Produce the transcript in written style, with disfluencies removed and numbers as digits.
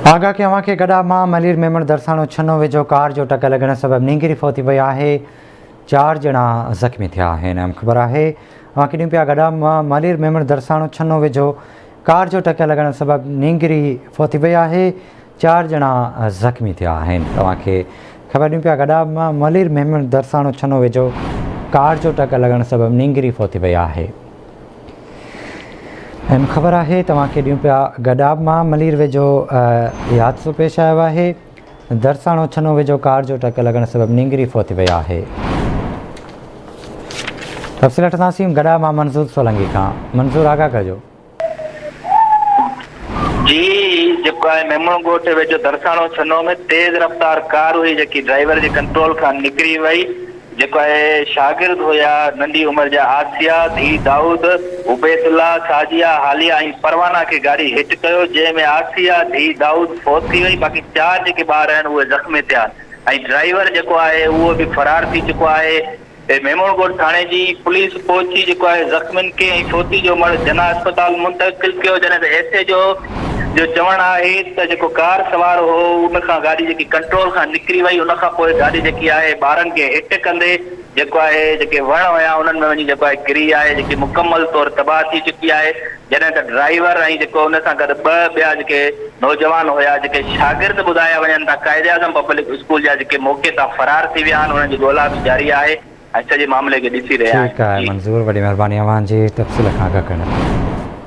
आगा के अवां खे गॾा मां मलीर मेमण दरसाणो छनो वेझो कार जो टक लॻण सबबि नींगरी फोती वई आहे। 4 ॼणा ज़ख़्मी थिया आहिनि। अहम ख़बर आहे अवां खे ॾियूं पिया गॾा मां मलीर मेमण दरसाणो छनो वेझो कार जो टक लॻण सबबि नींगरी फोती वई आहे। 4 ॼणा ज़ख़्मी थिया आहिनि। तव्हांखे ख़बर ॾियूं पिया गॾा मां मलीर मेमण दरसाणो छनो वेझो कार जो टक लॻण सबबि नींगरी फोती वई आहे। अहम ख़बर आहे तव्हांखे ॾियूं पिया गॾा मां मलीर वेझो हादसो पेश आयो आहे। दरसाणो छनो वेझो कार जो टक लॻण सबबि नींगरी फोती वई आहे। तफ़सील वठंदासीं गॾा मां मंज़ूर सोलंगी खां। मंज़ूर आगाह कजो। जी जेको आहे मेमण ॻोठ वेझो दरसाणो छनो में तेज़ रफ़्तार कार हुई जेकी ड्राइवर जे कंट्रोल खां निकिरी वई। जेको आहे शागिर्द हुया नंढी उमिरि जा आसिया धी दाऊद उबैदुल्ला साजिया हालिया ऐं परवाना खे गाॾी हिट कयो, जंहिंमें आसिया धी दाऊद फोत थी वई। बाक़ी 4 जेके ॿार आहिनि उहे ज़ख़्मी थिया ऐं ड्राइवर जेको आहे उहो बि फरार थी चुको आहे। मेमण ॻोठ थाणे जी पुलिस पहुची जेको आहे ज़ख़्मियुनि खे ऐं फोती जो मर्द जना अस्पताल मुंतक़िल कयो। जॾहिं त एस जो चवणु आहे त जेको कार सवार हो उनखां गाॾी जेकी कंट्रोल खां निकिरी वई, उनखां पोइ गाॾी जेकी आहे ॿारनि खे हिट कंदे जेको आहे जेके वण हुया उन्हनि में वञी जेको आहे किरी आहे, जेकी मुकमल तौर तबाह थी चुकी आहे। जॾहिं त ड्राइवर ऐं जेको उन सां गॾु 2 ॿिया जेके नौजवान हुया जेके शागिर्द ॿुधाया वञनि था क़ाइदे आज़म पब्लिक स्कूल जा, जेके मौक़े तां फरार थी विया आहिनि। उन्हनि जी ॻोल्हा बि जारी आहे ऐं सॼे मामले खे ॾिसी रहिया आहिनि। ठीक आहे मंज़ूर, वॾी महिरबानी अवां जी तफ़सील खां आगाह करण।